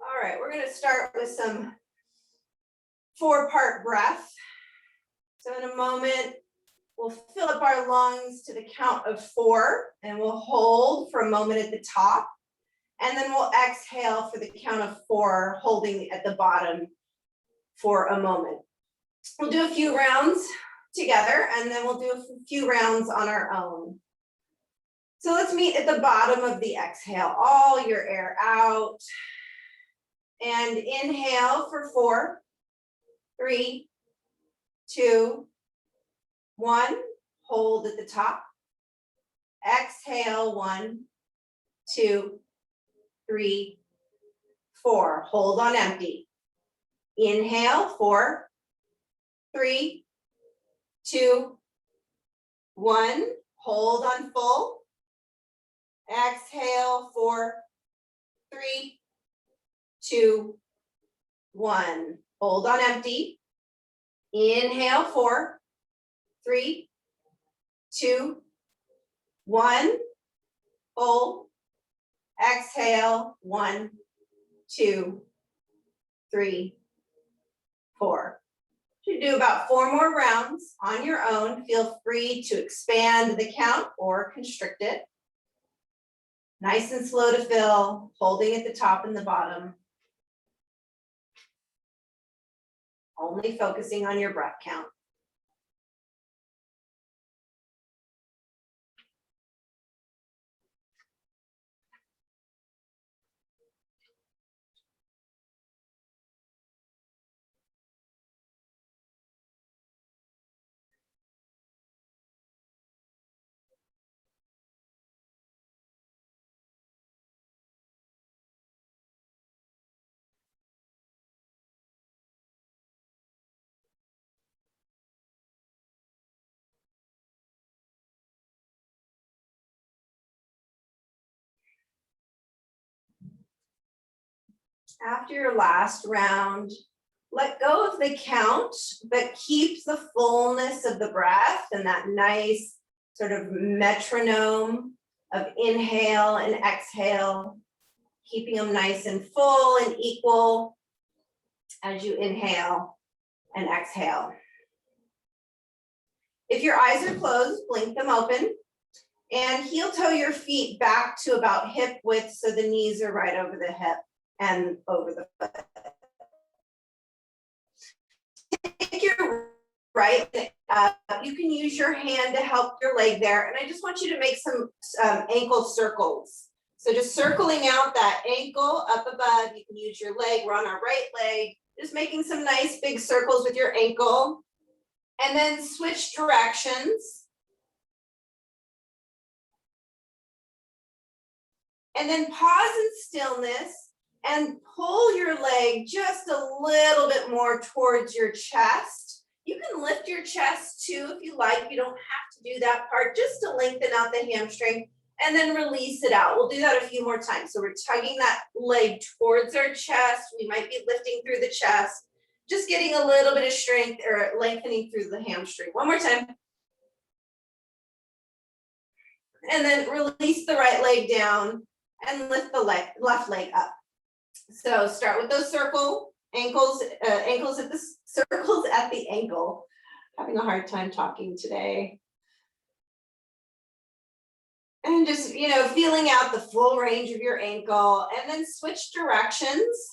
All right, we're gonna start with some 4-part breath. So in a moment, we'll fill up our lungs to the count of 4, and we'll hold for a moment at the top. And then we'll exhale for the count of 4, holding at the bottom for a moment. We'll do a few rounds together, and then we'll do a few rounds on our own. So let's meet at the bottom of the exhale, all your air out. And inhale for 4, 3, 2, 1. Hold at the top. Exhale, 1, 2, 3, 4. Hold on empty. Inhale, 4, 3, 2, 1. Hold on full. Exhale, 4, 3, 2, 1. Hold on empty. Inhale, 4, 3, 2, 1. Hold. Exhale, 1, 2, 3, 4. You do about 4 more rounds on your own. Feel free to expand the count or constrict it. Nice and slow to fill, holding at the top and the bottom. Only focusing on your breath count. After your last round, let go of the count, but keep the fullness of the breath and that nice sort of metronome of inhale and exhale, keeping them nice and full and equal as you inhale and exhale. If your eyes are closed, blink them open and heel toe your feet back to about hip width so the knees are right over the hip and over the foot. Take your right leg up. You can use your hand to help your leg there. And I just want you to make some ankle circles. So just circling out that ankle up above. You can use your leg. We're on our right leg. Just making some nice big circles with your ankle. And then switch directions. And then pause in stillness. And pull your leg just a little bit more towards your chest. You can lift your chest too if you like. You don't have to do that part, just to lengthen out the hamstring and then release it out. We'll do that a few more times. So we're tugging that leg towards our chest. We might be lifting through the chest, just getting a little bit of strength or lengthening through the hamstring. One more time. And then release the right leg down and lift the left leg up. So start with those ankles at the circles at the ankle. Having a hard time talking today. And just, feeling out the full range of your ankle and then switch directions.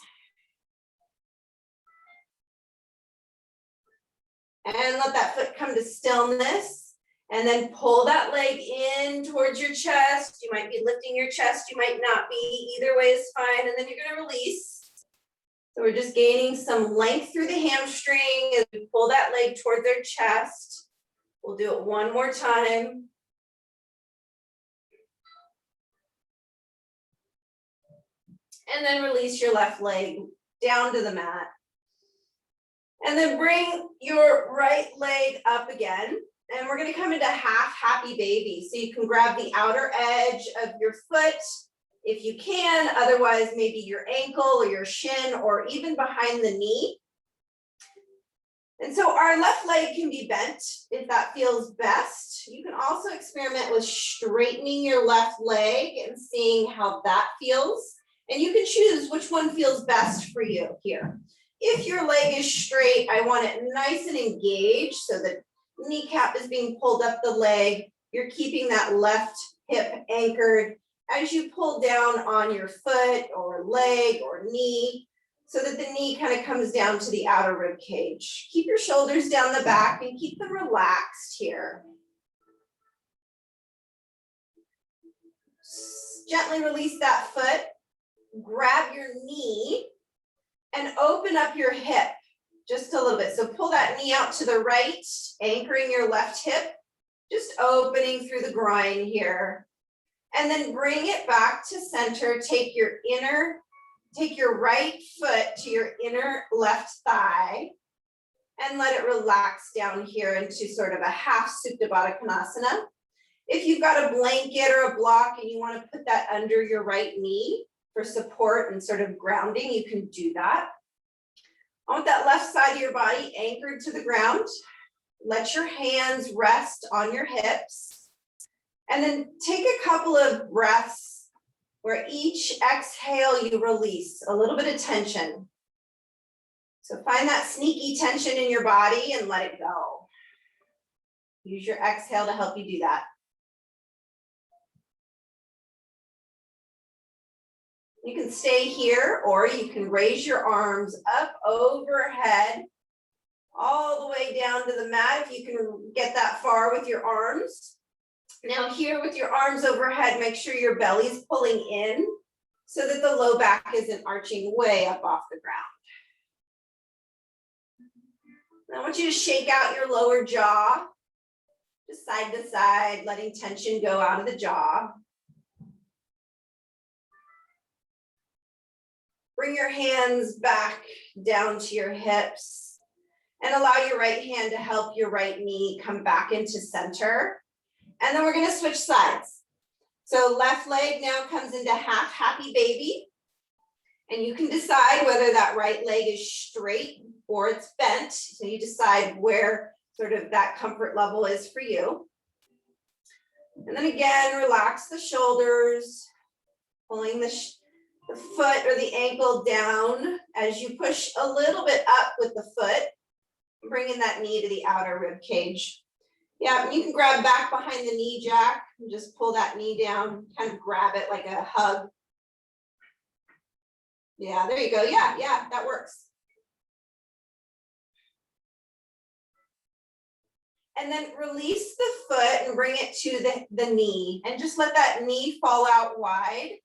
And let that foot come to stillness. And then pull that leg in towards your chest. You might be lifting your chest, you might not be. Either way is fine. And then you're going to release. So we're just gaining some length through the hamstring as we pull that leg toward their chest. We'll do it one more time. And then release your left leg down to the mat. And then bring your right leg up again. And we're going to come into half happy baby. So you can grab the outer edge of your foot if you can. Otherwise, maybe your ankle or your shin or even behind the knee. And so our left leg can be bent if that feels best. You can also experiment with straightening your left leg and seeing how that feels. And you can choose which one feels best for you here. If your leg is straight, I want it nice and engaged so the kneecap is being pulled up the leg. You're keeping that left hip anchored as you pull down on your foot or leg or knee so that the knee kind of comes down to the outer rib cage. Keep your shoulders down the back and keep them relaxed here. Gently release that foot, grab your knee and open up your hip just a little bit. So pull that knee out to the right, anchoring your left hip, just opening through the groin here. And then bring it back to center. Take your right foot to your inner left thigh and let it relax down here into sort of a half Supta Baddha Konasana. If you've got a blanket or a block and you want to put that under your right knee for support and sort of grounding, you can do that. I want that left side of your body anchored to the ground. Let your hands rest on your hips. And then take a couple of breaths where each exhale you release a little bit of tension. So find that sneaky tension in your body and let it go. Use your exhale to help you do that. You can stay here or you can raise your arms up overhead, all the way down to the mat if you can get that far with your arms. Now here with your arms overhead, make sure your belly's pulling in so that the low back isn't arching way up off the ground. I want you to shake out your lower jaw, just side to side, letting tension go out of the jaw. Bring your hands back down to your hips and allow your right hand to help your right knee come back into center. And then we're going to switch sides. So left leg now comes into half happy baby. And you can decide whether that right leg is straight or it's bent. So you decide where sort of that comfort level is for you. And then again, relax the shoulders, pulling the foot or the ankle down as you push a little bit up with the foot, bringing that knee to the outer rib cage. Yeah, you can grab back behind the knee, Jack, and just pull that knee down, kind of grab it like a hug. Yeah, there you go. Yeah, that works. And then release the foot and bring it to the knee and just let that knee fall out wide,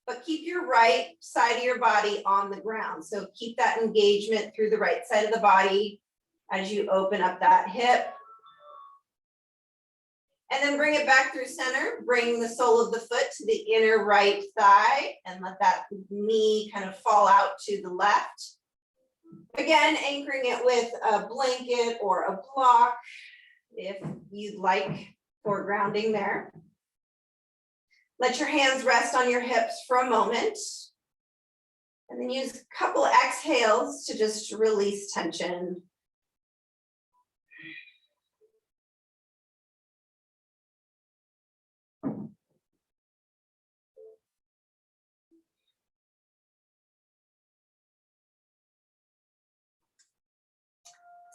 but keep your right side of your body on the ground. So keep that engagement through the right side of the body as you open up that hip. And then bring it back through center, bring the sole of the foot to the inner right thigh and let that knee kind of fall out to the left. Again, anchoring it with a blanket or a block if you'd like for grounding there. Let your hands rest on your hips for a moment. And then use a couple of exhales to just release tension.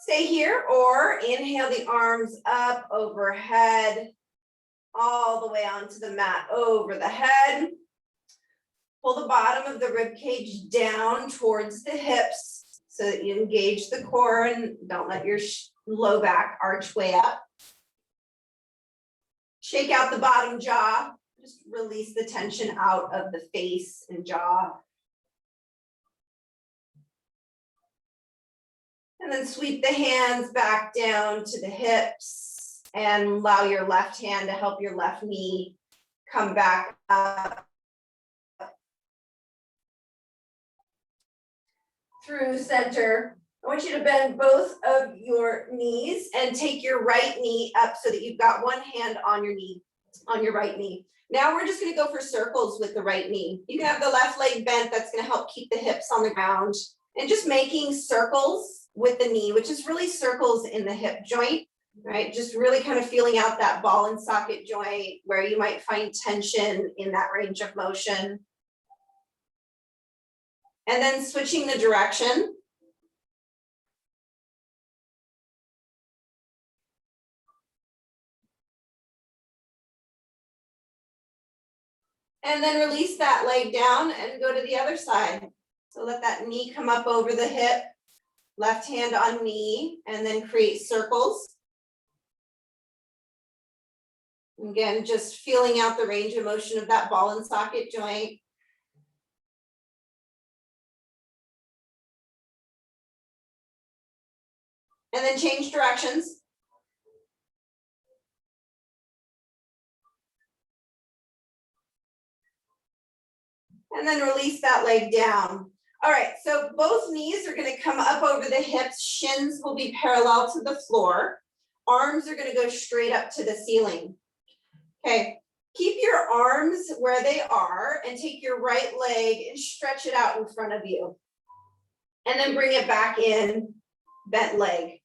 Stay here or inhale the arms up overhead, all the way onto the mat over the head. Pull the bottom of the rib cage down towards the hips so that you engage the core and don't let your low back arch way up. Shake out the bottom jaw, just release the tension out of the face and jaw. And then sweep the hands back down to the hips and allow your left hand to help your left knee come back up through center. I want you to bend both of your knees and take your right knee up so that you've got one hand on your knee, on your right knee. Now we're just going to go for circles with the right knee. You can have the left leg bent. That's going to help keep the hips on the ground. And just making circles with the knee, which is really circles in the hip joint, right? Just really kind of feeling out that ball and socket joint where you might find tension in that range of motion. And then switching the direction. And then release that leg down and go to the other side. So let that knee come up over the hip, left hand on knee, and then create circles. Again, just feeling out the range of motion of that ball and socket joint. And then change directions. And then release that leg down. All right, so both knees are going to come up over the hips. Shins will be parallel to the floor. Arms are going to go straight up to the ceiling. Okay, keep your arms where they are and take your right leg and stretch it out in front of you. And then bring it back in, bent leg.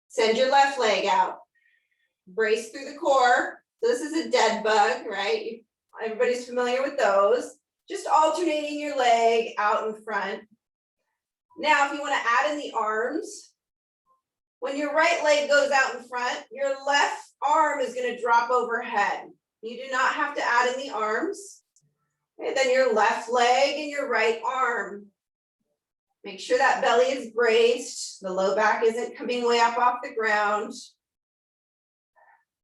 Send your left leg out. Brace through the core. So this is a dead bug, right? Everybody's familiar with those. Just alternating your leg out in front. Now, if you want to add in the arms, when your right leg goes out in front, your left arm is going to drop overhead. You do not have to add in the arms. And then your left leg and your right arm. Make sure that belly is braced. The low back isn't coming way up off the ground.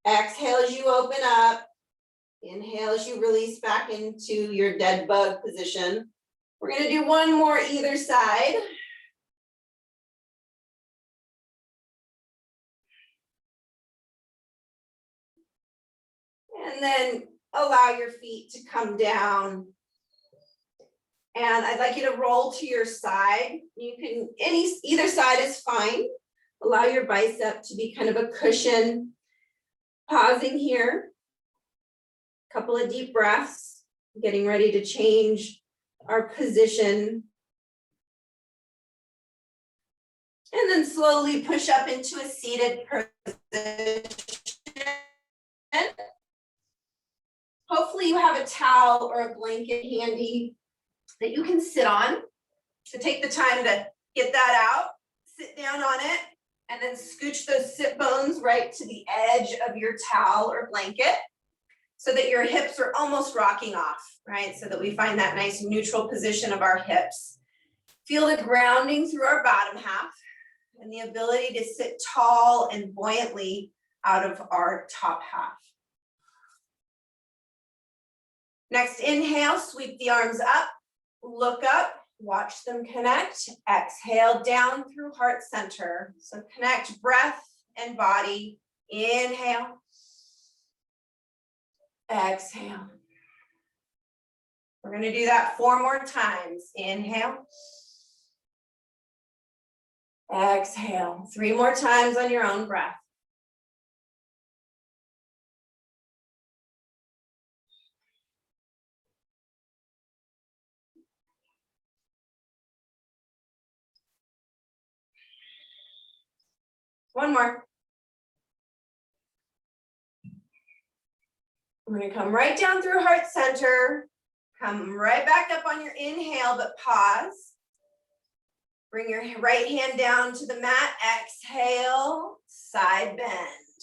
Exhale as you open up. Inhale as you release back into your dead bug position. We're going to do one more either side. And then allow your feet to come down. And I'd like you to roll to your side. You can, either side is fine. Allow your bicep to be kind of a cushion. Pausing here. Couple of deep breaths, getting ready to change our position. And then slowly push up into a seated position. Hopefully you have a towel or a blanket handy that you can sit on. So take the time to get that out, sit down on it, and then scooch those sit bones right to the edge of your towel or blanket, so that your hips are almost rocking off, right? So that we find that nice neutral position of our hips. Feel the grounding through our bottom half and the ability to sit tall and buoyantly out of our top half. Next, inhale, sweep the arms up, look up, watch them connect. Exhale down through heart center. So connect breath and body. Inhale. Exhale. We're going to do that 4 more times. Inhale. Exhale. 3 more times on your own breath. One more. We're going to come right down through heart center. Come right back up on your inhale, but pause. Bring your right hand down to the mat. Exhale, side bend.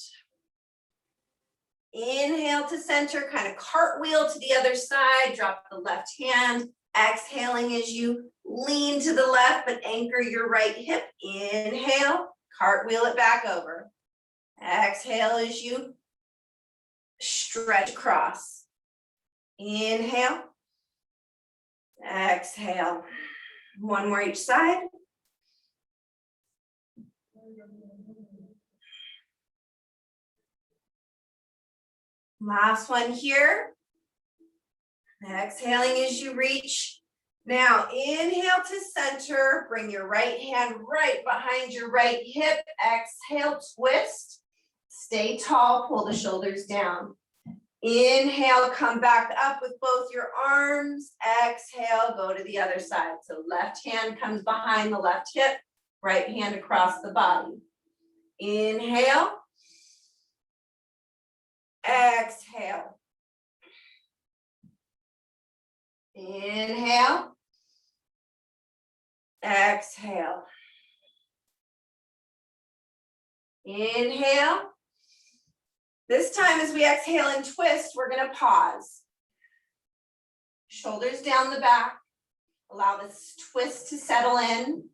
Inhale to center, kind of cartwheel to the other side. Drop the left hand. Exhaling as you lean to the left, but anchor your right hip. Inhale, cartwheel it back over. Exhale as you stretch across. Inhale. Exhale. 1 more each side. Last one here. Exhaling as you reach. Now inhale to center. Bring your right hand right behind your right hip. Exhale, twist. Stay tall, pull the shoulders down. Inhale, come back up with both your arms. Exhale, go to the other side. So left hand comes behind the left hip, right hand across the body. Inhale. Exhale. Inhale. exhale. Inhale. This time as we exhale and twist, we're gonna pause. Shoulders down the back. Allow this twist to settle in.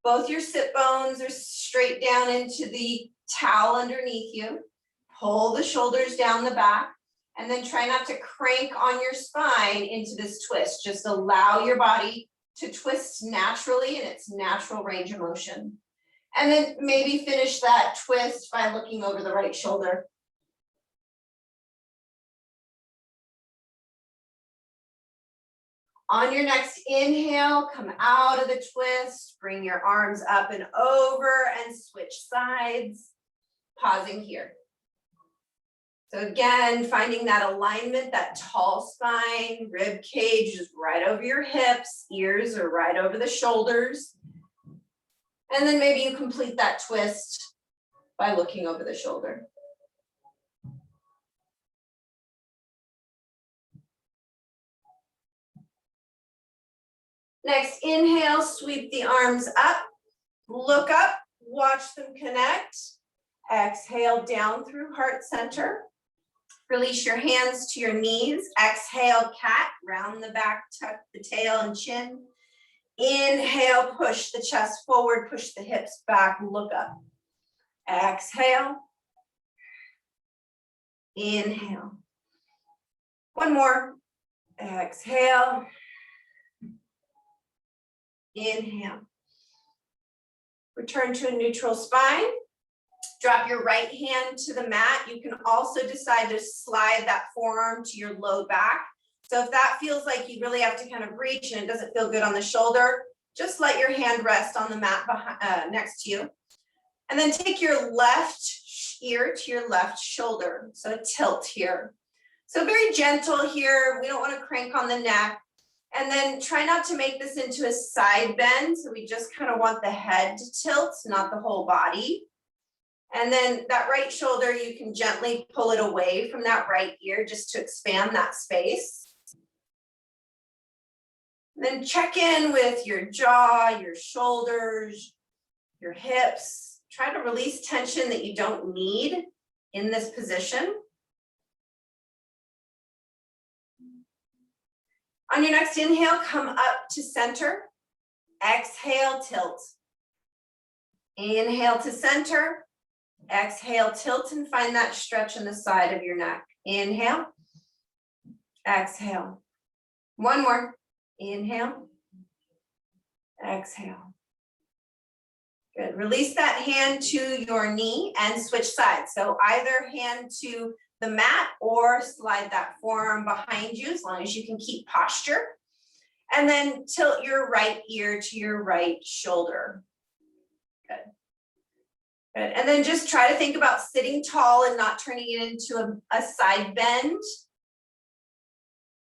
Both your sit bones are straight down into the towel underneath you. Pull the shoulders down the back, and then try not to crank on your spine into this twist. Just allow your body to twist naturally in its natural range of motion. And then maybe finish that twist by looking over the right shoulder. On your next inhale, come out of the twist, bring your arms up and over and switch sides, pausing here. So again, finding that alignment, that tall spine, rib cage is right over your hips, ears are right over the shoulders. And then maybe you complete that twist by looking over the shoulder. Next, inhale, sweep the arms up, look up, watch them connect. Exhale down through heart center. Release your hands to your knees. Exhale, cat, round the back, tuck the tail and chin. Inhale, push the chest forward, push the hips back, look up. Exhale. Inhale. One more. Exhale. Inhale. Return to a neutral spine. Drop your right hand to the mat. You can also decide to slide that forearm to your low back. So if that feels like you really have to kind of reach and it doesn't feel good on the shoulder, just let your hand rest on the mat behind, next to you. And then take your left ear to your left shoulder. So a tilt here. So very gentle here. We don't want to crank on the neck. And then try not to make this into a side bend. So we just kind of want the head to tilt, not the whole body. And then that right shoulder, you can gently pull it away from that right ear just to expand that space. And then check in with your jaw, your shoulders, your hips. Try to release tension that you don't need in this position. On your next inhale, come up to center. Exhale, tilt. Inhale to center. Exhale, tilt and find that stretch in the side of your neck. Inhale. Exhale. One more. Inhale. Exhale. Good. Release that hand to your knee and switch sides. So either hand to the mat or slide that forearm behind you as long as you can keep posture. And then tilt your right ear to your right shoulder. Good. Good. And then just try to think about sitting tall and not turning it into a side bend.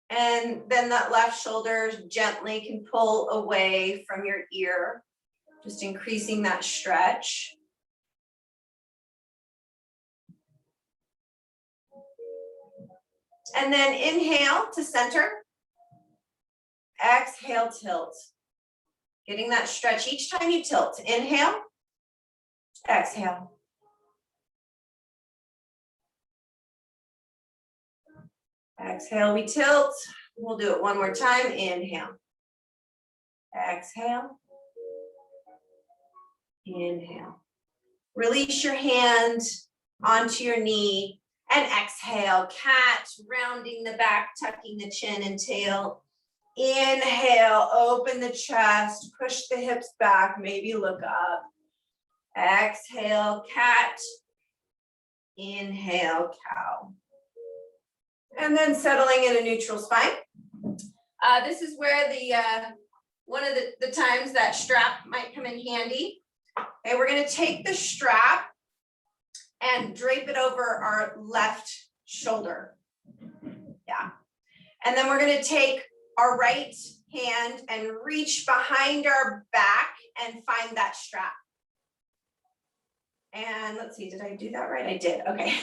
And then that left shoulder gently can pull away from your ear, just increasing that stretch. And then inhale to center. Exhale, tilt. Getting that stretch each time you tilt. Inhale. Exhale. Exhale, we tilt. We'll do it one more time. Inhale. Exhale. Inhale. Release your hand onto your knee and exhale. Cat, rounding the back, tucking the chin and tail. Inhale, open the chest, push the hips back, maybe look up. Exhale, cat. Inhale, cow. And then settling in a neutral spine. This is where one of the times that strap might come in handy. Okay, we're gonna take the strap and drape it over our left shoulder. Yeah. And then we're gonna take our right hand and reach behind our back and find that strap. And let's see, did I do that right? I did, okay.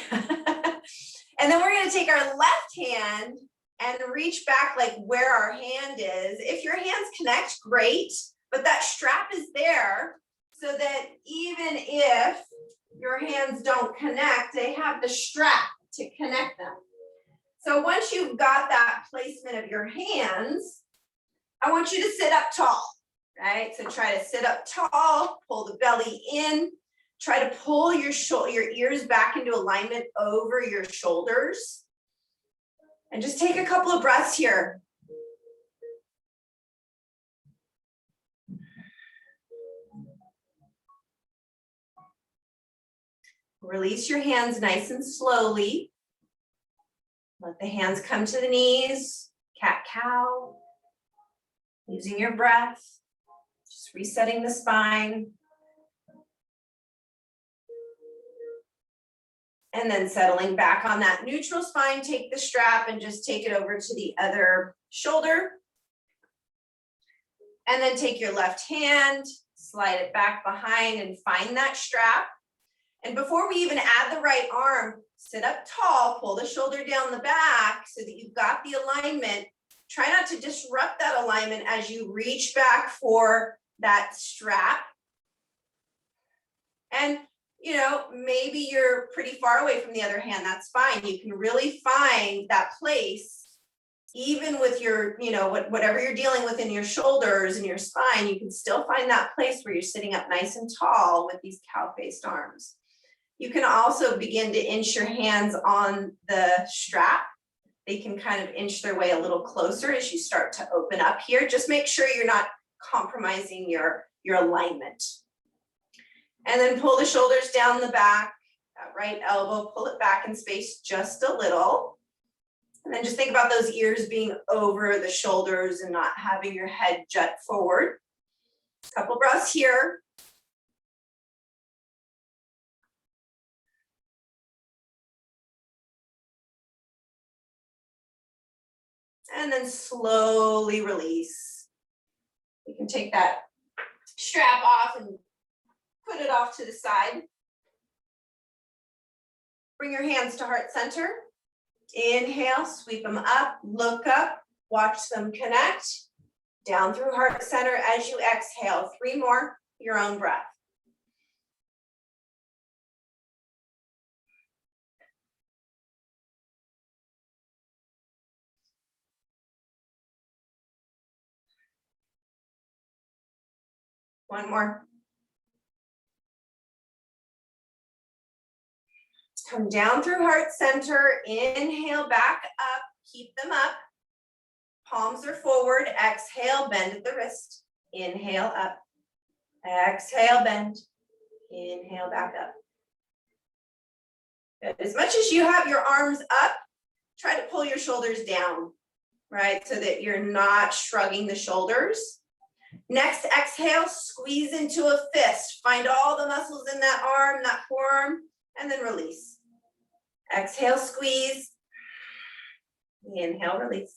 And then we're gonna take our left hand and reach back like where our hand is. If your hands connect, great. but that strap is there so that even if your hands don't connect, they have the strap to connect them. So once you've got that placement of your hands, I want you to sit up tall, right? So try to sit up tall, pull the belly in, try to pull your ears back into alignment over your shoulders. And just take a couple of breaths here. Release your hands nice and slowly. Let the hands come to the knees, cat-cow. Using your breath, just resetting the spine. And then settling back on that neutral spine, take the strap and just take it over to the other shoulder. And then take your left hand, slide it back behind and find that strap. And before we even add the right arm, sit up tall, pull the shoulder down the back so that you've got the alignment. Try not to disrupt that alignment as you reach back for that strap. And you know, maybe you're pretty far away from the other hand, that's fine. You can really find that place, even with your, you know, whatever you're dealing with in your shoulders and your spine, you can still find that place where you're sitting up nice and tall with these cow-faced arms. You can also begin to inch your hands on the strap. They can kind of inch their way a little closer as you start to open up here. Just make sure you're not compromising your alignment. And then pull the shoulders down the back, that right elbow, pull it back in space just a little. And then just think about those ears being over the shoulders and not having your head jut forward. A couple breaths here. And then slowly release. You can take that strap off and put it off to the side. Bring your hands to heart center. Inhale, sweep them up, look up, watch them connect. Down through heart center as you exhale. 3 more, your own breath. One more. Come down through heart center, inhale back up, keep them up. Palms are forward, exhale, bend at the wrist. Inhale up, exhale, bend. Inhale back up. Good. As much as you have your arms up, try to pull your shoulders down, right? So that you're not shrugging the shoulders. Next, exhale, squeeze into a fist. Find all the muscles in that arm, that forearm, and then release. Exhale, squeeze. Inhale, release.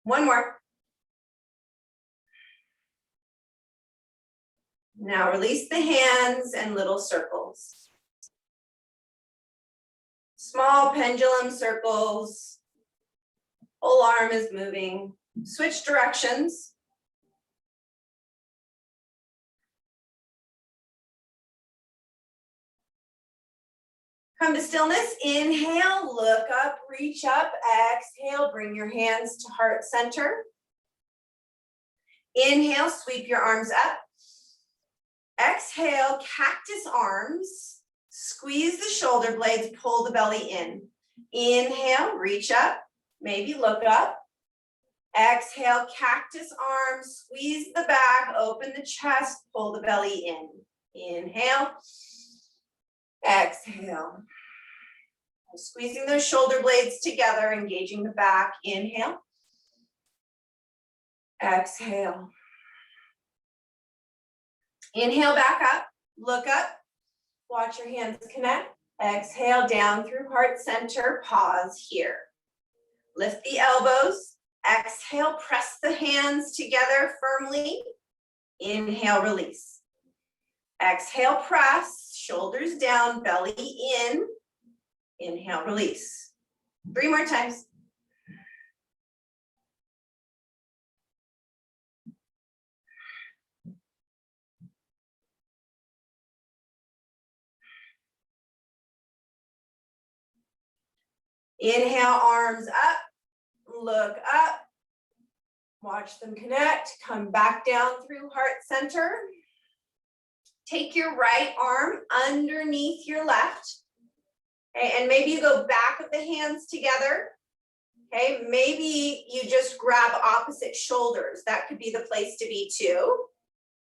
One more. Now release the hands and little circles. Small pendulum circles. Whole arm is moving. Switch directions. Come to stillness. Inhale, look up, reach up. Exhale, bring your hands to heart center. Inhale, sweep your arms up. Exhale, cactus arms. Squeeze the shoulder blades, pull the belly in. Inhale, reach up, maybe look up. Exhale, cactus arms, squeeze the back, open the chest, pull the belly in. Inhale, exhale. Squeezing those shoulder blades together, engaging the back. Inhale, exhale. Inhale, back up, look up, watch your hands connect. Exhale, down through heart center, pause here. Lift the elbows. Exhale, press the hands together firmly. Inhale, release. Exhale, press, shoulders down, belly in. Inhale, release. 3 more times. Inhale, arms up, look up, watch them connect, come back down through heart center. Take your right arm underneath your left, okay, and maybe you go back with the hands together, okay, maybe you just grab opposite shoulders. That could be the place to be too.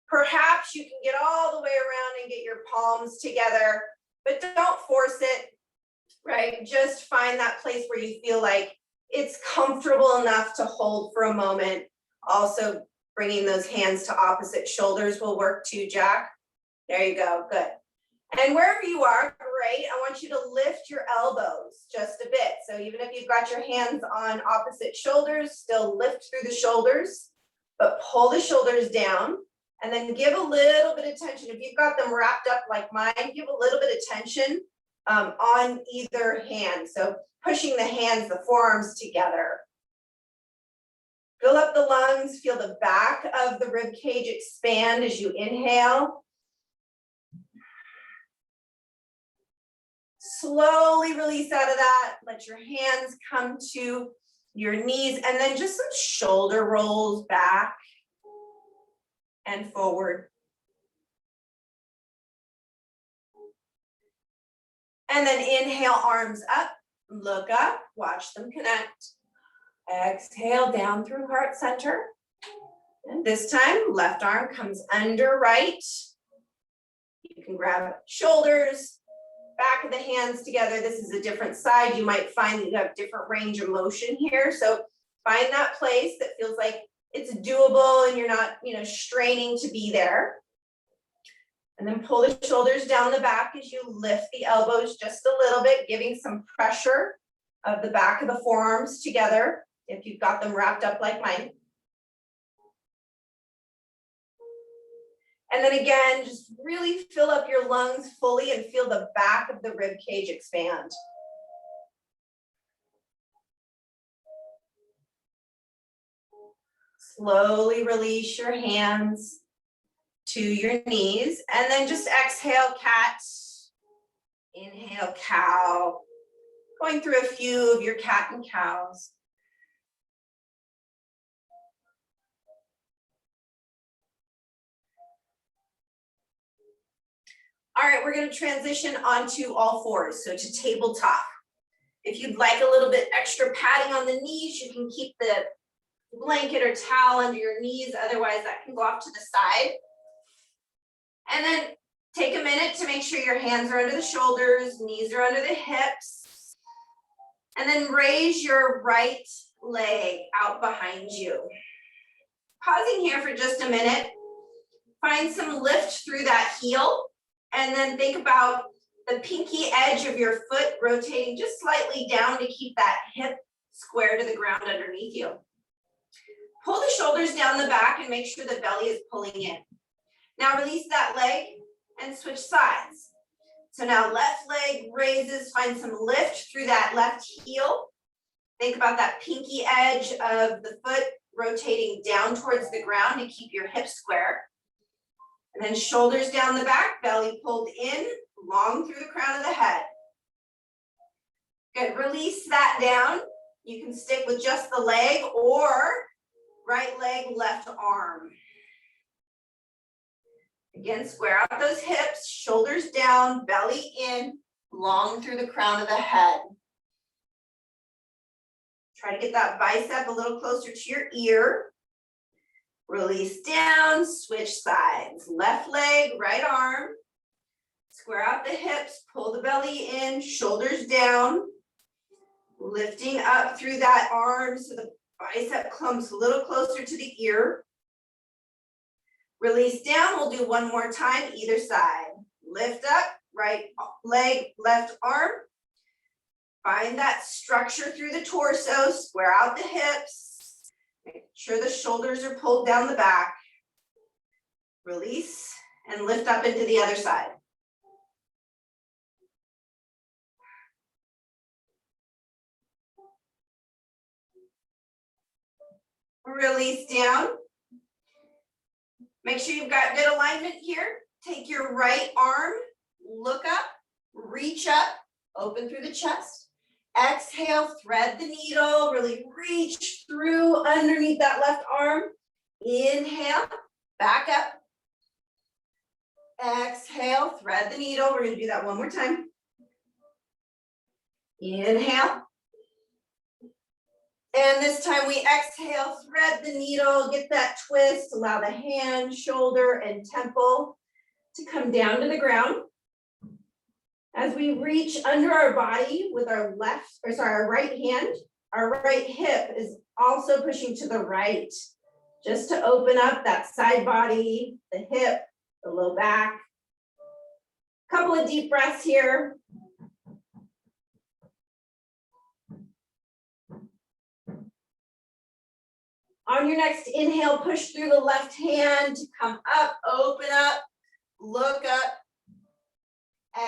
Perhaps you can get all the way around and get your palms together, but don't force it. Right, just find that place where you feel like it's comfortable enough to hold for a moment. Also, bringing those hands to opposite shoulders will work too, Jack. There you go, good. And wherever you are, great, I want you to lift your elbows just a bit. So even if you've got your hands on opposite shoulders, still lift through the shoulders, but pull the shoulders down, and then give a little bit of tension. If you've got them wrapped up like mine, give a little bit of tension on either hand. So pushing the hands, the forearms together. Fill up the lungs, feel the back of the rib cage expand as you inhale. Slowly release out of that. Let your hands come to your knees, and then just some shoulder rolls back and forward. And then inhale, arms up, look up, watch them connect. Exhale down through heart center. And this time, left arm comes under right. You can grab shoulders, back of the hands together. This is a different side. You might find that you have different range of motion here. So find that place that feels like it's doable and you're not, straining to be there. And then pull the shoulders down the back as you lift the elbows just a little bit, giving some pressure of the back of the forearms together if you've got them wrapped up like mine. And then again, just really fill up your lungs fully and feel the back of the rib cage expand. Slowly release your hands to your knees, and then just exhale, cat. Inhale, cow. Going through a few of your cat and cows. All right, we're going to transition onto all fours, so to tabletop. If you'd like a little bit extra padding on the knees, you can keep the blanket or towel under your knees, otherwise that can go off to the side. And then take a minute to make sure your hands are under the shoulders, knees are under the hips. And then raise your right leg out behind you. Pausing here for just a minute. Find some lift through that heel. And then think about the pinky edge of your foot rotating just slightly down to keep that hip square to the ground underneath you. Pull the shoulders down the back and make sure the belly is pulling in. Now release that leg and switch sides. So now left leg raises, find some lift through that left heel. Think about that pinky edge of the foot rotating down towards the ground to keep your hips square. And then shoulders down the back, belly pulled in, long through the crown of the head. Good, release that down. You can stick with just the leg or right leg, left arm. Again, square out those hips, shoulders down, belly in, long through the crown of the head. Try to get that bicep a little closer to your ear. Release down, switch sides. Left leg, right arm. Square out the hips, pull the belly in, shoulders down. Lifting up through that arm so the bicep comes a little closer to the ear. Release down, we'll do one more time, either side. Lift up, right leg, left arm. Find that structure through the torso, square out the hips. Make sure the shoulders are pulled down the back. Release and lift up into the other side. Release down. Make sure you've got good alignment here. Take your right arm, look up, reach up, open through the chest. Exhale, thread the needle, really reach through underneath that left arm. Inhale, back up. Exhale, thread the needle. We're going to do that one more time. Inhale. And this time we exhale, thread the needle, get that twist, allow the hand, shoulder, and temple to come down to the ground. As we reach under our body with our our right hand, our right hip is also pushing to the right, just to open up that side body, the hip, the low back. Couple of deep breaths here. On your next inhale, push through the left hand to come up, open up, look up.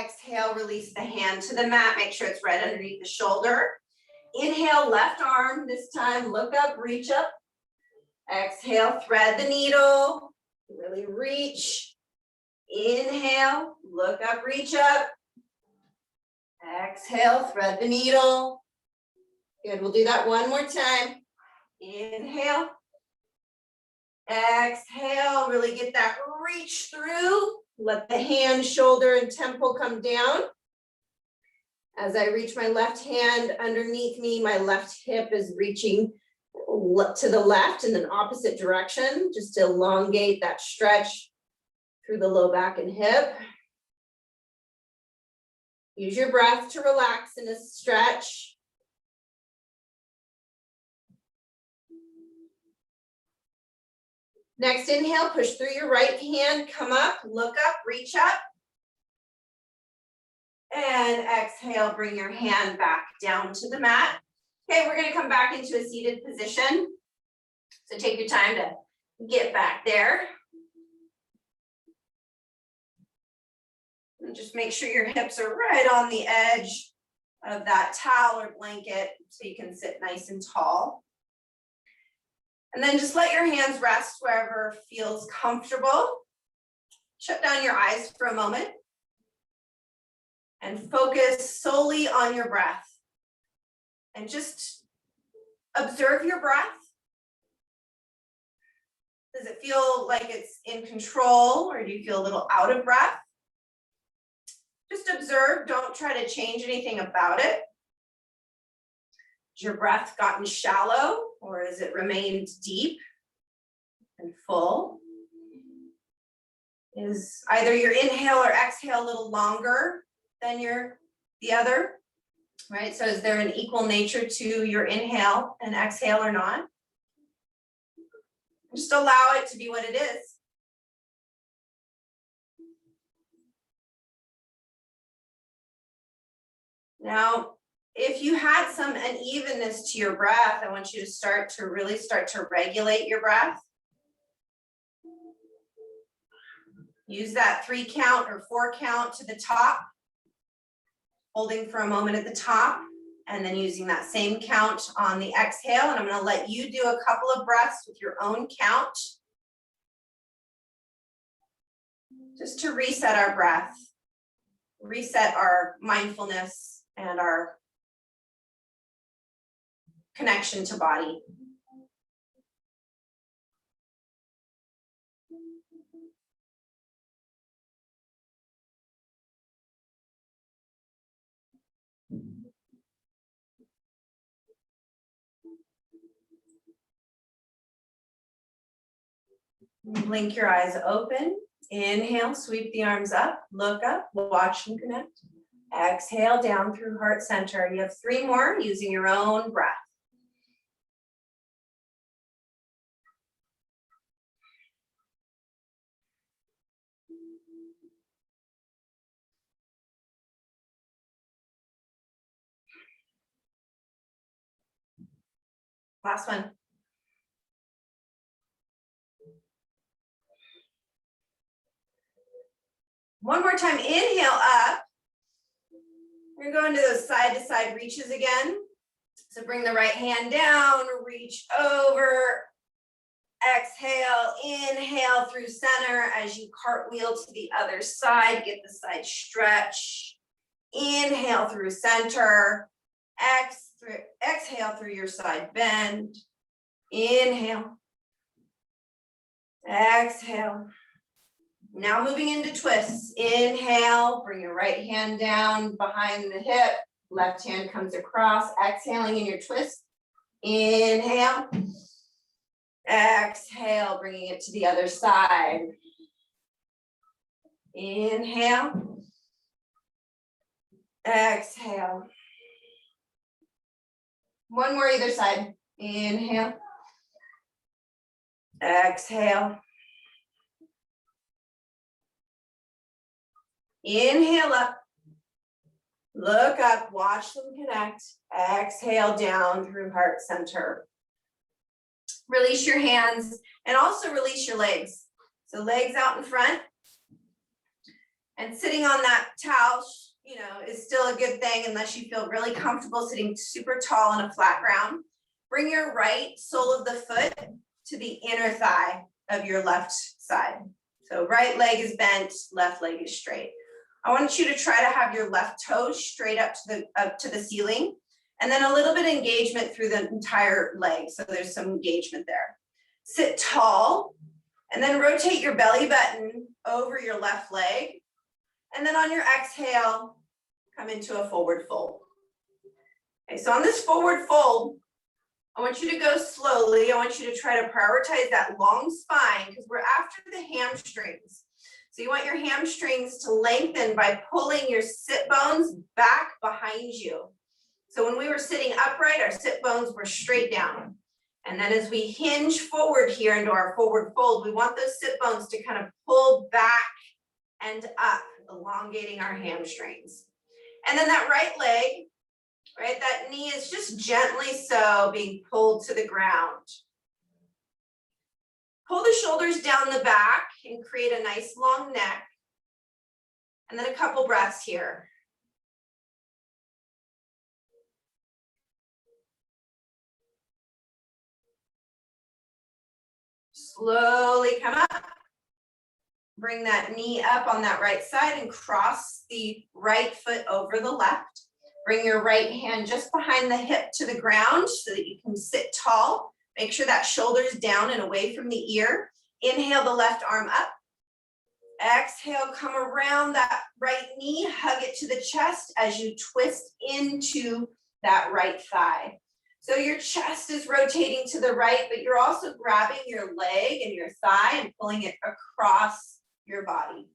Exhale, release the hand to the mat. Make sure it's right underneath the shoulder. Inhale, left arm. This time, look up, reach up. Exhale, thread the needle. Really reach. Inhale, look up, reach up. Exhale, thread the needle. Good, we'll do that one more time. Inhale. Exhale, really get that reach through. Let the hand, shoulder, and temple come down. As I reach my left hand underneath me, my left hip is reaching to the left in an opposite direction, just to elongate that stretch through the low back and hip. Use your breath to relax in this stretch. Next inhale, push through your right hand, come up, look up, reach up. And exhale, bring your hand back down to the mat. Okay, we're gonna come back into a seated position. So take your time to get back there. And just make sure your hips are right on the edge of that towel or blanket so you can sit nice and tall. And then just let your hands rest wherever feels comfortable. Shut down your eyes for a moment and focus solely on your breath. And just observe your breath. Does it feel like it's in control, or do you feel a little out of breath? Just observe, don't try to change anything about it. Has your breath gotten shallow, or has it remained deep and full? Is either your inhale or exhale a little longer than the other? Right, so is there an equal nature to your inhale and exhale or not? Just allow it to be what it is. Now, if you had some unevenness to your breath, I want you to really start to regulate your breath. Use that 3 count or 4 count to the top, holding for a moment at the top, and then using that same count on the exhale. And I'm going to let you do a couple of breaths with your own count, just to reset our breath, reset our mindfulness and our connection to body. Blink your eyes open. Inhale, sweep the arms up, look up, watch and connect. Exhale down through heart center. You have 3 more using your own breath. Last one. One more time, inhale up. We're going to go into those side to side reaches again. So bring the right hand down, reach over, Exhale, inhale through center as you cartwheel to the other side, get the side stretch. Inhale through center, exhale through your side bend. Inhale, exhale. Now moving into twists. Inhale, bring your right hand down behind the hip, left hand comes across, exhaling in your twist. Inhale. Exhale, bringing it to the other side. Inhale. Exhale. One more either side. Inhale. Exhale. Inhale up. Look up, watch them connect. Exhale down through heart center. Release your hands and also release your legs. So legs out in front. And sitting on that towel, is still a good thing unless you feel really comfortable sitting super tall on a flat ground. Bring your right sole of the foot to the inner thigh of your left side. So right leg is bent, left leg is straight. I want you to try to have your left toes straight up to the ceiling, and then a little bit of engagement through the entire leg. So there's some engagement there. Sit tall, and then rotate your belly button over your left leg. And then on your exhale, come into a forward fold. Okay, so on this forward fold, I want you to go slowly. I want you to try to prioritize that long spine because we're after the hamstrings. So you want your hamstrings to lengthen by pulling your sit bones back behind you. So when we were sitting upright, our sit bones were straight down. And then as we hinge forward here into our forward fold, we want those sit bones to kind of pull back and up, elongating our hamstrings. And then that right leg, right, that knee is just gently so being pulled to the ground. Pull the shoulders down the back and create a nice long neck. And then a couple breaths here. Slowly come up. Bring that knee up on that right side and cross the right foot over the left. Bring your right hand just behind the hip to the ground so that you can sit tall. Make sure that shoulder's down and away from the ear. Inhale the left arm up. Exhale, come around that right knee, hug it to the chest as you twist into that right thigh. So your chest is rotating to the right, but you're also grabbing your leg and your thigh and pulling it across your body.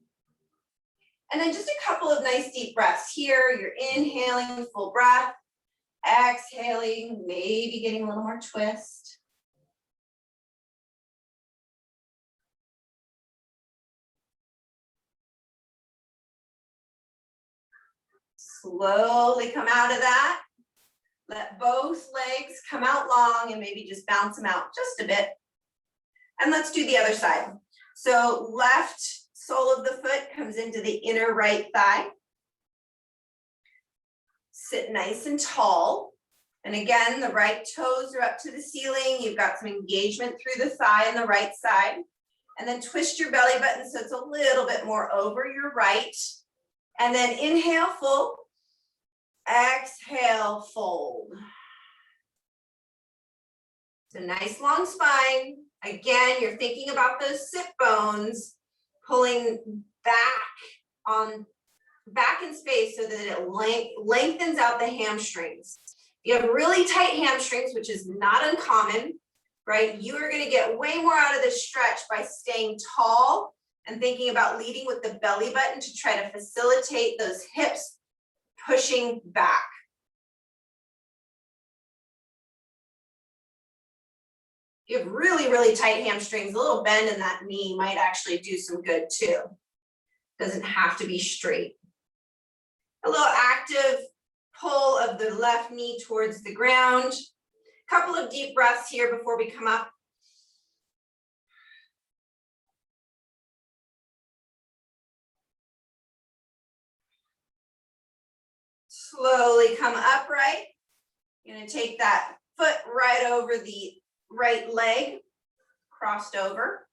And then just a couple of nice deep breaths here. You're inhaling, full breath. Exhaling, maybe getting a little more twist. Slowly come out of that. Let both legs come out long and maybe just bounce them out just a bit. And let's do the other side. So left sole of the foot comes into the inner right thigh. Sit nice and tall. And again, the right toes are up to the ceiling. You've got some engagement through the thigh on the right side. And then twist your belly button so it's a little bit more over your right. And then inhale, full. Exhale, fold. It's a nice long spine. Again, you're thinking about those sit bones pulling back in space so that it lengthens out the hamstrings. You have really tight hamstrings, which is not uncommon, right? You are going to get way more out of this stretch by staying tall and thinking about leading with the belly button to try to facilitate those hips pushing back. You have really, really tight hamstrings. A little bend in that knee might actually do some good too. Doesn't have to be straight. A little active pull of the left knee towards the ground. Couple of deep breaths here before we come up. Slowly come upright. You're going to take that foot right over the right leg. crossed over.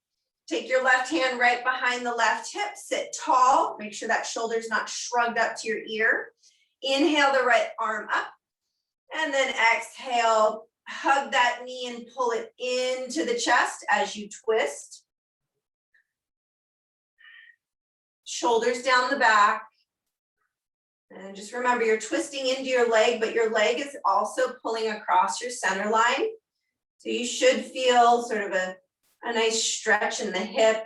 Take your left hand right behind the left hip, sit tall, make sure that shoulder's not shrugged up to your ear. Inhale the right arm up, and then exhale, hug that knee and pull it into the chest as you twist. Shoulders down the back. And just remember, you're twisting into your leg, but your leg is also pulling across your center line. So you should feel sort of a nice stretch in the hip.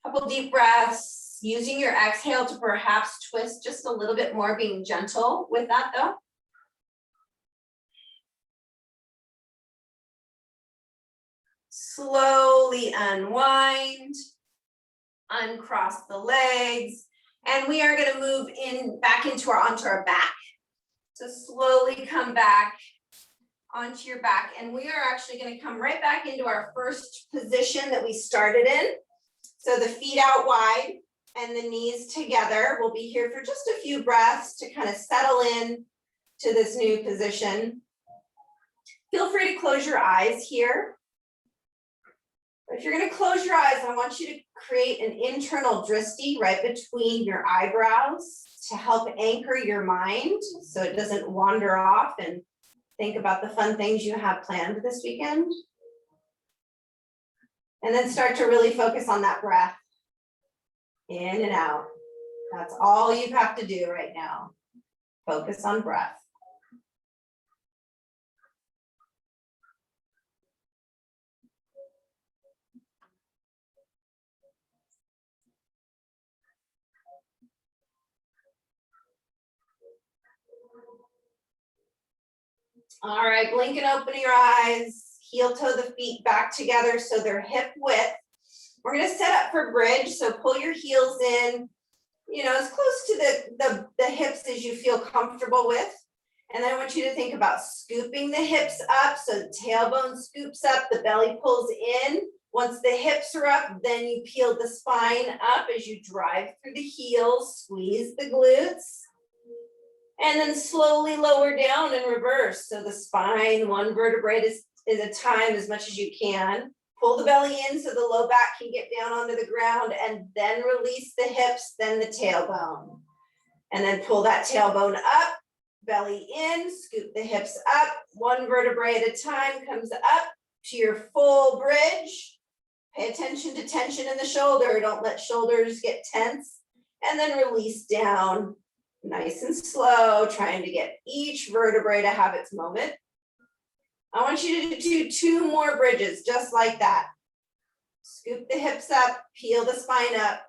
Couple deep breaths, using your exhale to perhaps twist just a little bit more, being gentle with that though. Slowly unwind, uncross the legs, and we are going to move back onto our back. So slowly come back onto your back, and we are actually going to come right back into our first position that we started in. So the feet out wide and the knees together. We'll be here for just a few breaths to kind of settle in to this new position. Feel free to close your eyes here. If you're going to close your eyes, I want you to create an internal drishti right between your eyebrows to help anchor your mind so it doesn't wander off and think about the fun things you have planned this weekend. And then start to really focus on that breath. In and out. That's all you have to do right now. Focus on breath. All right, blink and open your eyes. Heel toe the feet back together so they're hip width. We're going to set up for bridge, so pull your heels in, as close to the hips as you feel comfortable with. And then I want you to think about scooping the hips up, so the tailbone scoops up, the belly pulls in. Once the hips are up, then you peel the spine up as you drive through the heels, squeeze the glutes. And then slowly lower down and reverse. So the spine, one vertebrae is a time as much as you can. Pull the belly in so the low back can get down onto the ground, and then release the hips, then the tailbone. And then pull that tailbone up, belly in, scoop the hips up, one vertebrae at a time comes up to your full bridge. Pay attention to tension in the shoulder. Don't let shoulders get tense. And then release down. Nice and slow, trying to get each vertebrae to have its moment. I want you to do 2 more bridges, just like that. Scoop the hips up, peel the spine up,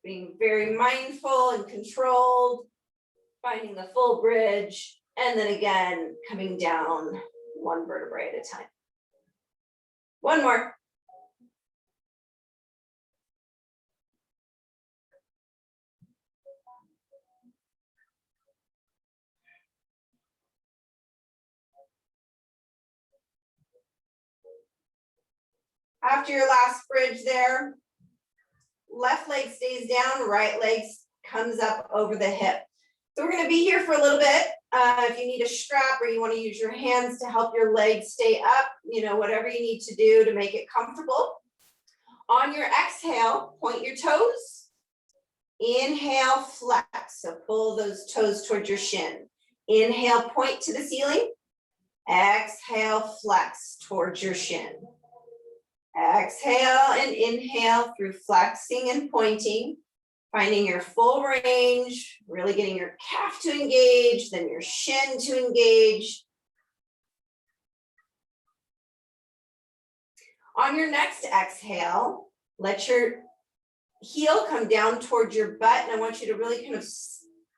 being very mindful and controlled, finding the full bridge, and then again, coming down one vertebrae at a time. One more. After your last bridge there, left leg stays down, right leg comes up over the hip. So we're going to be here for a little bit. If you need a strap or you want to use your hands to help your legs stay up, whatever you need to do to make it comfortable. On your exhale, point your toes. Inhale, flex. So pull those toes towards your shin. Inhale, point to the ceiling. Exhale, flex towards your shin. Exhale and inhale through flexing and pointing, finding your full range, really getting your calf to engage, then your shin to engage. On your next exhale, let your heel come down towards your butt, and I want you to really kind of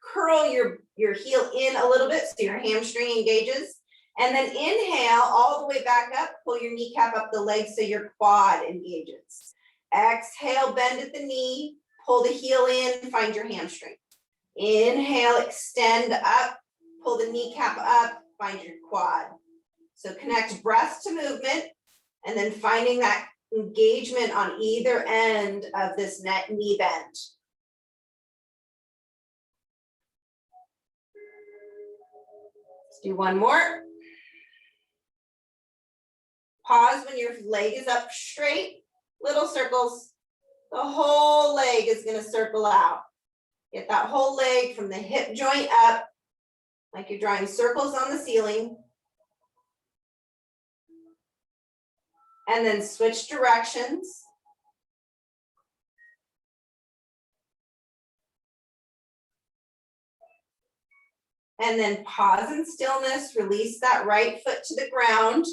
curl your heel in a little bit so your hamstring engages. And then inhale all the way back up, pull your kneecap up the leg so your quad engages. Exhale, bend at the knee, pull the heel in, find your hamstring. Inhale, extend up, pull the kneecap up, find your quad. So connect breath to movement, and then finding that engagement on either end of this knee bend. Do one more. Pause when your leg is up straight, little circles. The whole leg is gonna circle out. Get that whole leg from the hip joint up, like you're drawing circles on the ceiling. And then switch directions. And then pause in stillness, release that right foot to the ground.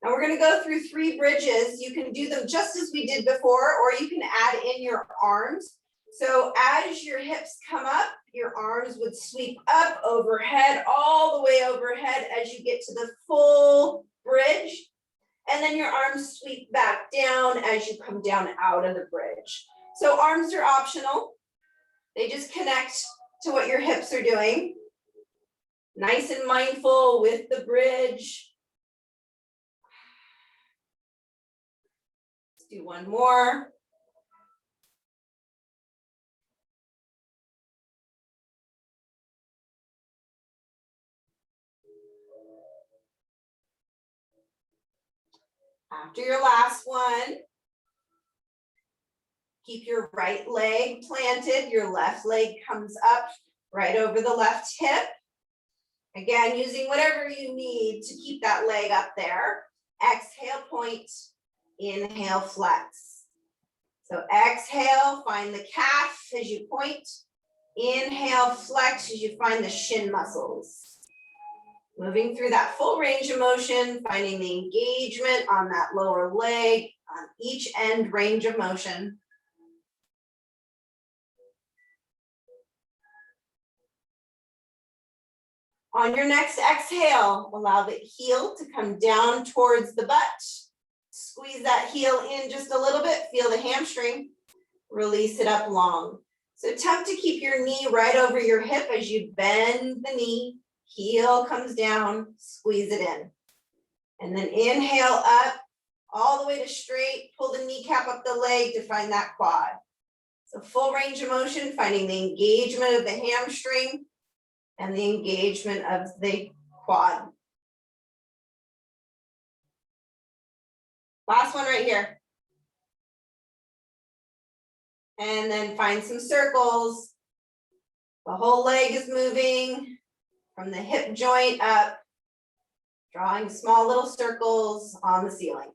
Now we're gonna go through 3 bridges. You can do them just as we did before, or you can add in your arms. So as your hips come up, your arms would sweep up overhead, all the way overhead as you get to the full bridge. And then your arms sweep back down as you come down out of the bridge. So arms are optional. They just connect to what your hips are doing. Nice and mindful with the bridge. Let's do one more. After your last one, keep your right leg planted, your left leg comes up right over the left hip. Again, using whatever you need to keep that leg up there. Exhale, point, inhale, flex. So exhale, find the calf as you point. Inhale, flex as you find the shin muscles. Moving through that full range of motion, finding the engagement on that lower leg, on each end range of motion. On your next exhale, allow the heel to come down towards the butt. Squeeze that heel in just a little bit, feel the hamstring. Release it up long. So attempt to keep your knee right over your hip as you bend the knee. Heel comes down, squeeze it in. And then inhale up, all the way to straight, pull the kneecap up the leg to find that quad. So full range of motion, finding the engagement of the hamstring and the engagement of the quad. Last one right here. And then find some circles. The whole leg is moving from the hip joint up, drawing small little circles on the ceiling.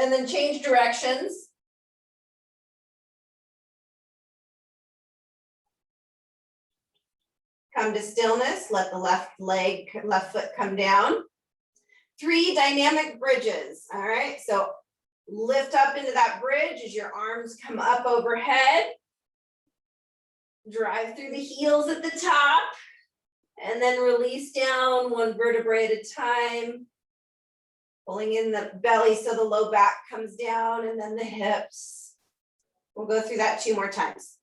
And then change directions. Come to stillness, let the left foot come down. 3 dynamic bridges, all right? So lift up into that bridge as your arms come up overhead. Drive through the heels at the top, and then release down 1 vertebrae at a time. Pulling in the belly so the low back comes down, and then the hips. We'll go through that 2 more times.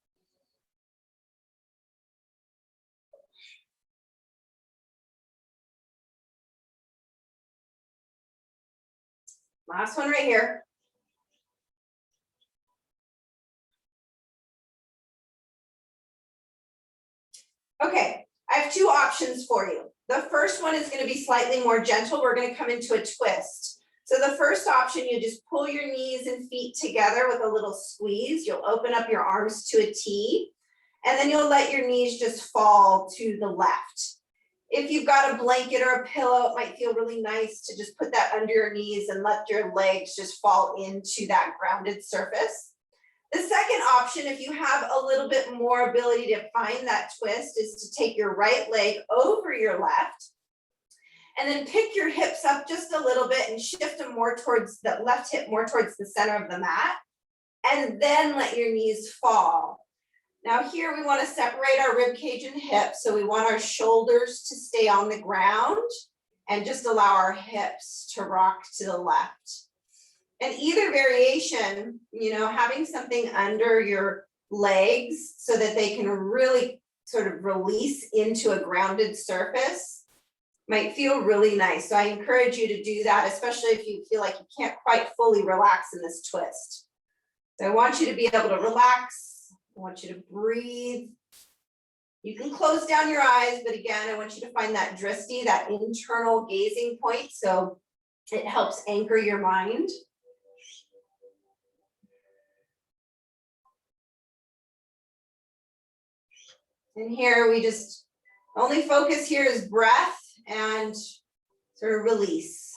Last one right here. Okay, I have 2 options for you. The first one is going to be slightly more gentle. We're going to come into a twist. So the first option, you just pull your knees and feet together with a little squeeze. You'll open up your arms to a T, and then you'll let your knees just fall to the left. If you've got a blanket or a pillow, it might feel really nice to just put that under your knees and let your legs just fall into that grounded surface. The second option, if you have a little bit more ability to find that twist, is to take your right leg over your left and then pick your hips up just a little bit and shift them more towards the left hip, more towards the center of the mat, and then let your knees fall. Now here we want to separate our rib cage and hips, so we want our shoulders to stay on the ground and just allow our hips to rock to the left. And either variation, you know, having something under your legs so that they can really sort of release into a grounded surface might feel really nice. So I encourage you to do that, especially if you feel like you can't quite fully relax in this twist. So I want you to be able to relax, I want you to breathe. You can close down your eyes, but again, I want you to find that drishti, that internal gazing point, so it helps anchor your mind. And here we just, only focus here is breath and sort of release.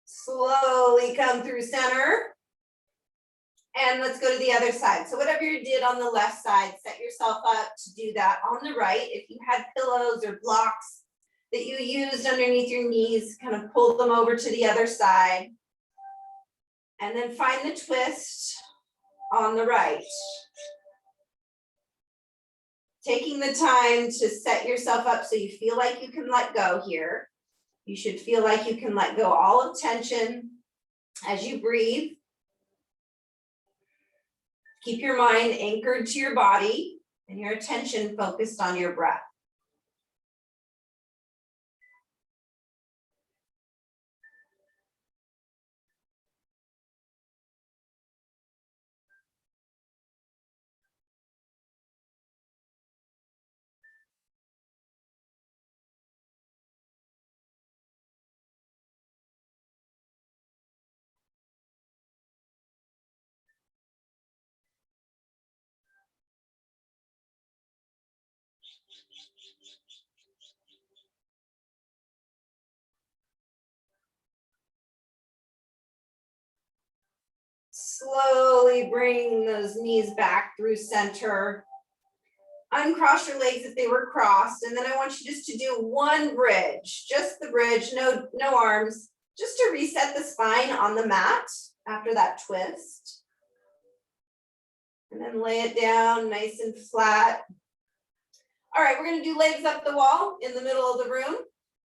Slowly come through center. And let's go to the other side. So whatever you did on the left side, set yourself up to do that on the right. If you had pillows or blocks that you used underneath your knees, kind of pull them over to the other side. And then find the twist on the right. Taking the time to set yourself up so you feel like you can let go here. You should feel like you can let go all of tension as you breathe. Keep your mind anchored to your body and your attention focused on your breath. Slowly bring those knees back through center. Uncross your legs if they were crossed, and then I want you just to do one bridge, just the bridge, no arms, just to reset the spine on the mat after that twist. And then lay it down nice and flat. All right, we're gonna do legs up the wall in the middle of the room.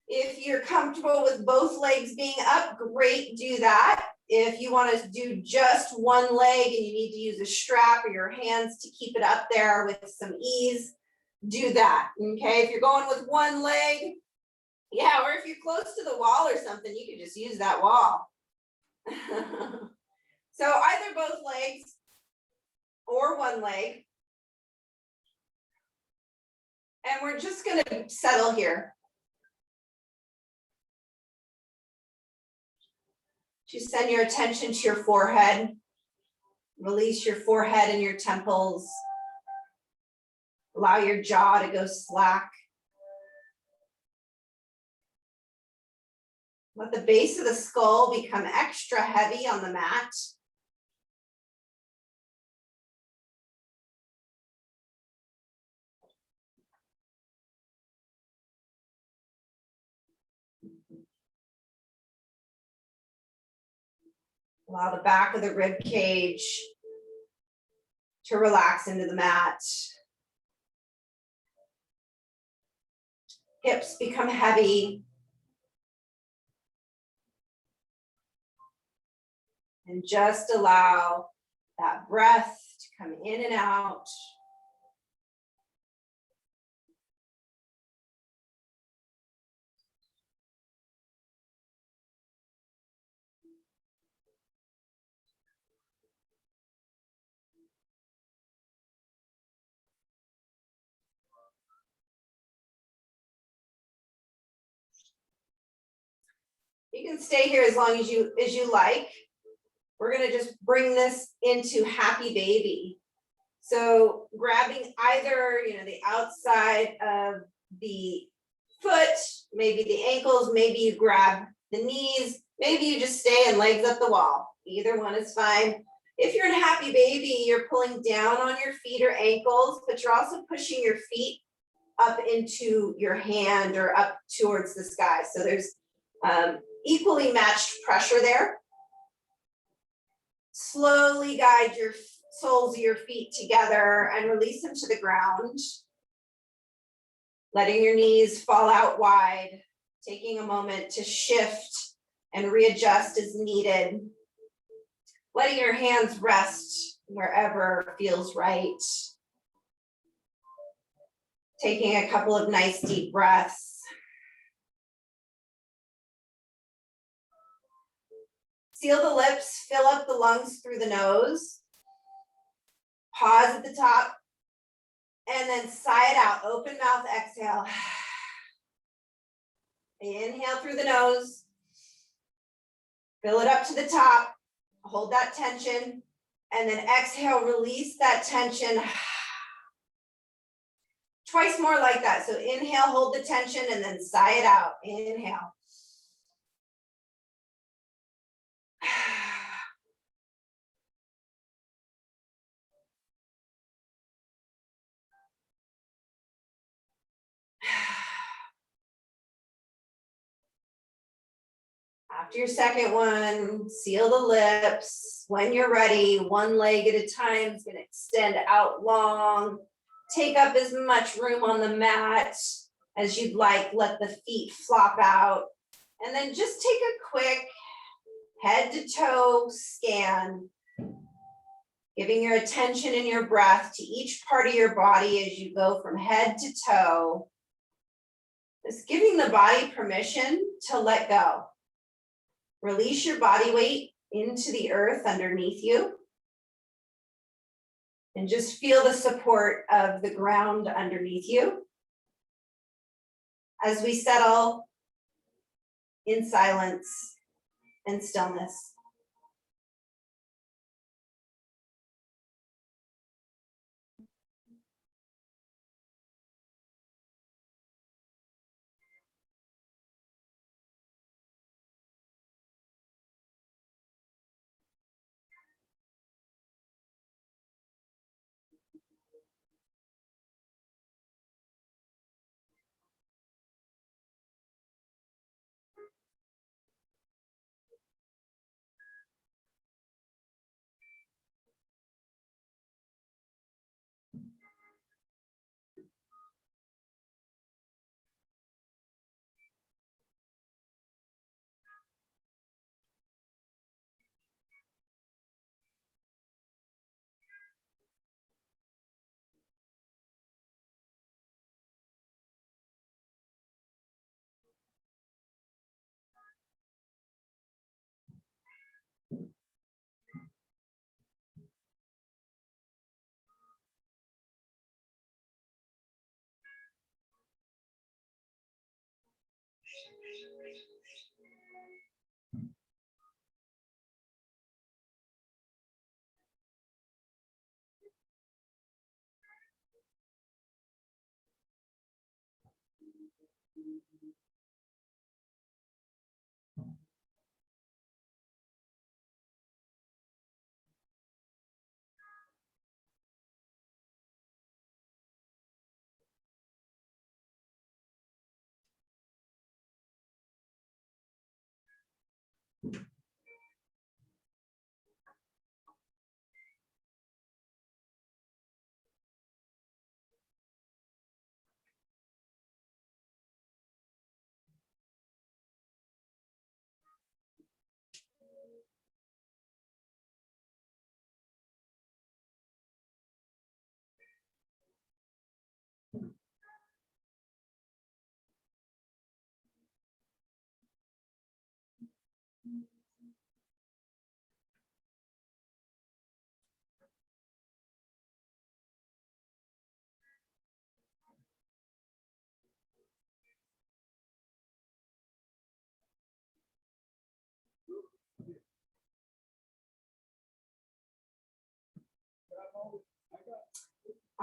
If you're comfortable with both legs being up, great, do that. If you want to do just one leg and you need to use a strap or your hands to keep it up there with some ease, do that, okay? If you're going with one leg, yeah, or if you're close to the wall or something, you can just use that wall. So either both legs or one leg. And we're just gonna settle here. Just send your attention to your forehead. Release your forehead and your temples. Allow your jaw to go slack. Let the base of the skull become extra heavy on the mat. Allow the back of the rib cage to relax into the mat. Hips become heavy. And just allow that breath to come in and out. You can stay here as long as you like. We're gonna just bring this into happy baby. So grabbing either, the outside of the foot, maybe the ankles, maybe you grab the knees, maybe you just stay and legs up the wall. Either one is fine. If you're in happy baby, you're pulling down on your feet or ankles, but you're also pushing your feet up into your hand or up towards the sky. So there's equally matched pressure there. Slowly guide your soles of your feet together and release them to the ground. Letting your knees fall out wide, taking a moment to shift and readjust as needed. letting your hands rest wherever feels right. Taking a couple of nice deep breaths. Seal the lips, fill up the lungs through the nose. Pause at the top, and then sigh it out. Open mouth, exhale. Inhale through the nose. Fill it up to the top. Hold that tension. And then exhale, release that tension. Twice more like that. So inhale, hold the tension, and then sigh it out. Inhale. After your second one, seal the lips. When you're ready, one leg at a time is going to extend out long. Take up as much room on the mat as you'd like. Let the feet flop out. And then just take a quick head to toe scan, giving your attention and your breath to each part of your body as you go from head to toe. Just giving the body permission to let go. Release your body weight into the earth underneath you. And just feel the support of the ground underneath you. As we settle in silence and stillness.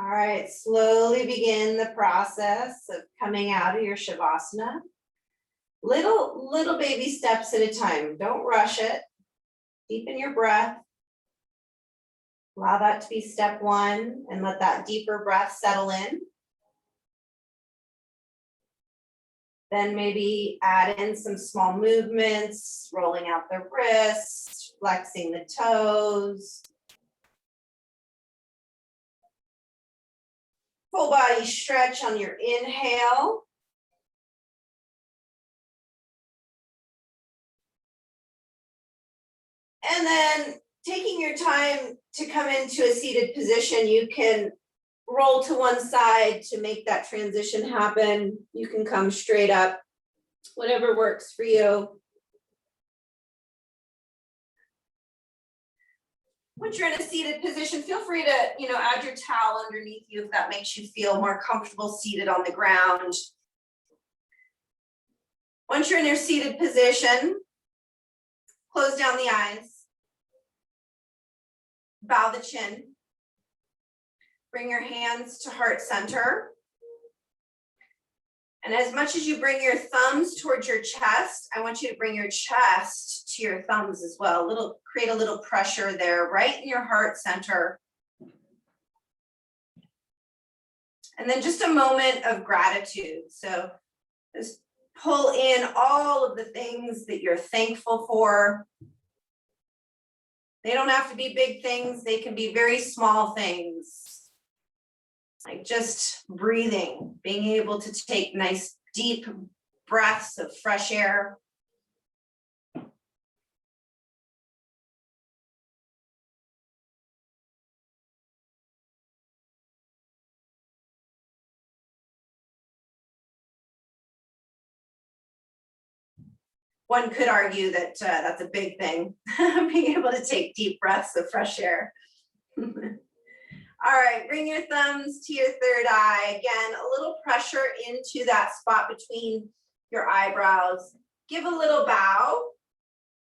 All right, slowly begin the process of coming out of your Shavasana. Little baby steps at a time. Don't rush it. Deepen your breath. Allow that to be step one and let that deeper breath settle in. Then maybe add in some small movements, rolling out the wrists, flexing the toes. Full body stretch on your inhale. And then taking your time to come into a seated position, you can roll to one side to make that transition happen. You can come straight up, whatever works for you. Once you're in a seated position, feel free to, add your towel underneath you if that makes you feel more comfortable seated on the ground. Once you're in your seated position, close down the eyes, bow the chin, bring your hands to heart center. And as much as you bring your thumbs towards your chest, I want you to bring your chest to your thumbs as well. Create a little pressure there, right in your heart center. And then just a moment of gratitude. So just pull in all of the things that you're thankful for. They don't have to be big things. They can be very small things. Like just breathing, being able to take nice deep breaths of fresh air. One could argue that that's a big thing, being able to take deep breaths of fresh air. All right, bring your thumbs to your third eye. Again, a little pressure into that spot between your eyebrows. Give a little bow.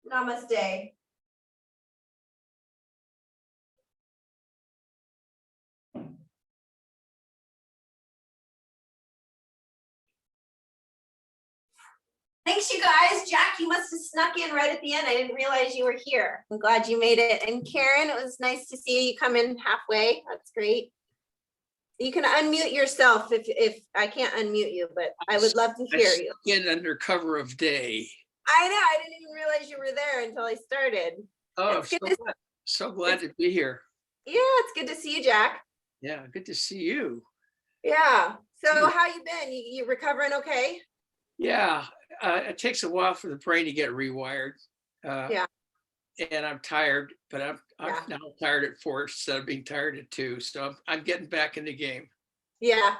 Namaste. Thanks, you guys. Jack, you must have snuck in right at the end. I didn't realize you were here. I'm glad you made it. And Karen, it was nice to see you come in halfway. That's great. You can unmute yourself if I can't unmute you, but I would love to hear you. Get under cover of day. I know. I didn't even realize you were there until I started. Oh, so glad to be here. Yeah, it's good to see you, Jack. Yeah, good to see you. Yeah. So how you been? You recovering okay? Yeah, it takes a while for the brain to get rewired. Yeah. And I'm tired, but I'm now tired at 4 instead of being tired at 2. So I'm getting back in the game. Yeah,